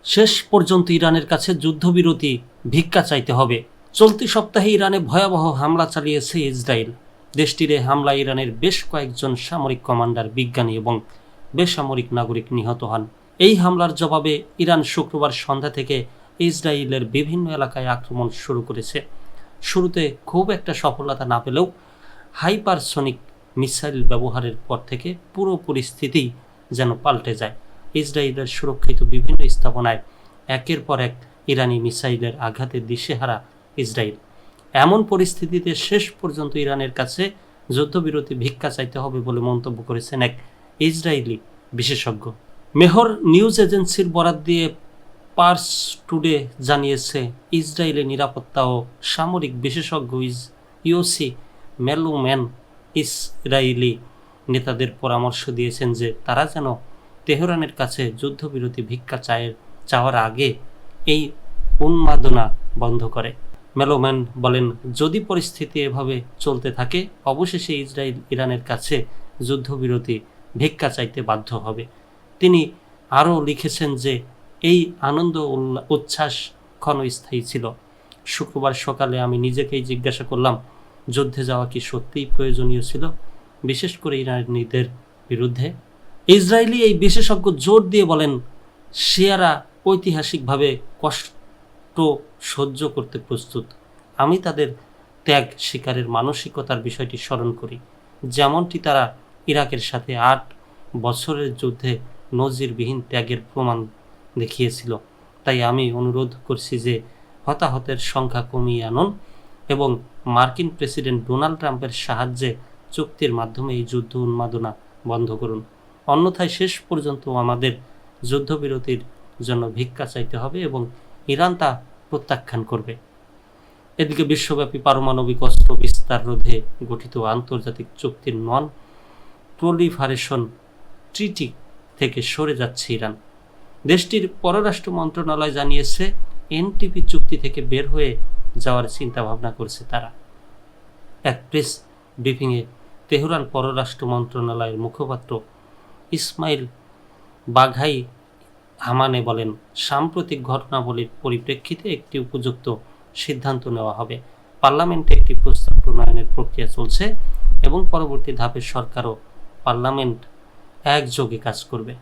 শেষ পর্যন্ত ইরানের কাছে যুদ্ধবিরতি ভিক্ষা চাইতে হবে। চলতি সপ্তাহে ইরানে ভয়াবহ হামলা চালিয়েছে ইসরায়েল। দেশটির হামলায় ইরানের বেশ কয়েকজন সামরিক কমান্ডার, বিজ্ঞানী এবং বেসামরিক নাগরিক নিহত হন। এই হামলার জবাবে ইরান শুক্রবার সন্ধ্যা থেকে ইসরায়েলের বিভিন্ন এলাকায় আক্রমণ শুরু করেছে। শুরুতে খুব একটা সফলতা না পেলেও হাইপারসনিক মিসাইল ব্যবহারের পর থেকে পুরো পরিস্থিতি যেন পাল্টে যায়। ইসরায়েলের সুরক্ষিত বিভিন্ন স্থাপনায় একের পর এক ইরানি মিসাইলের আঘাতে দিশেহারা ইসরায়েল। এমন পরিস্থিতিতে শেষ পর্যন্ত ইরানের কাছে যুদ্ধবিরতি ভিক্ষা চাইতে হবে বলে মন্তব্য করেছেন এক ইসরায়েলি বিশেষজ্ঞ। মেহর নিউজ এজেন্সির বরাত দিয়ে পার্স টুডে জানিয়েছে, ইসরায়েলের নিরাপত্তা ও সামরিক বিশেষজ্ঞ ইওসি মেলুম্যান ইসরায়েলি নেতাদের পরামর্শ দিয়েছেন যে তারা যেন তেহরানের কাছে যুদ্ধবিরতি ভিক্ষা চাওয়ার আগে এই উন্মাদনা বন্ধ করে। মেলোম্যান বলেন, যদি পরিস্থিতি এভাবে চলতে থাকে অবশেষে ইসরায়েল ইরানের কাছে যুদ্ধবিরতি ভিক্ষা চাইতে বাধ্য হবে। তিনি আরও লিখেছেন যে এই আনন্দ উচ্ছ্বাস ক্ষণস্থায়ী ছিল। শুক্রবার সকালে আমি নিজেকেই জিজ্ঞাসা করলাম, যুদ্ধে যাওয়া কি সত্যিই প্রয়োজনীয় ছিল, বিশেষ করে ইরানিদের বিরুদ্ধে? ইসরায়েলি এই বিশেষজ্ঞ জোর দিয়ে বলেন, শিয়ারা ঐতিহাসিকভাবে কষ্ট সহ্য করতে প্রস্তুত। আমি তাদের ত্যাগ স্বীকারের মানসিকতার বিষয়টি স্মরণ করি, যেমনটি তারা ইরাকের সাথে 8 বছরের যুদ্ধে নজিরবিহীন ত্যাগের প্রমাণ দেখিয়েছিল। তাই আমি অনুরোধ করছি যে হতাহতের সংখ্যা কমিয়ে আনুন এবং মার্কিন প্রেসিডেন্ট ডোনাল্ড ট্রাম্পের সাহায্যে চুক্তির মাধ্যমে এই যুদ্ধ উন্মাদনা বন্ধ করুন। অন্যথায় শেষ পর্যন্ত আমাদের যুদ্ধবিরতির জন্য ভিক্ষা চাইতে হবে এবং ইরান তা প্রত্যাখ্যান করবে। এদিকে বিশ্বব্যাপী পারমাণবিক অস্ত্র বিস্তার রোধে গঠিত আন্তর্জাতিক চুক্তির নন প্রলিফারেশন ট্রিটি থেকে সরে যাচ্ছে ইরান। দেশটির পররাষ্ট্র মন্ত্রণালয় জানিয়েছে, এনটিপি চুক্তি থেকে বের হয়ে যাওয়ার চিন্তা ভাবনা করছে তারা। এক প্রেস ব্রিফিংয়ে তেহরান পররাষ্ট্র মন্ত্রণালয়ের মুখপাত্র ইসমাইল বাঘাই হামানে বলেন, সাম্প্রতিক ঘটনাবলীর পরিপ্রেক্ষিতে একটি উপযুক্ত সিদ্ধান্ত নেওয়া হবে। পার্লামেন্টে একটি প্রস্তাব প্রণয়নের প্রক্রিয়া চলছে এবং পরবর্তী ধাপে সরকার ও পার্লামেন্ট একযোগে কাজ করবে।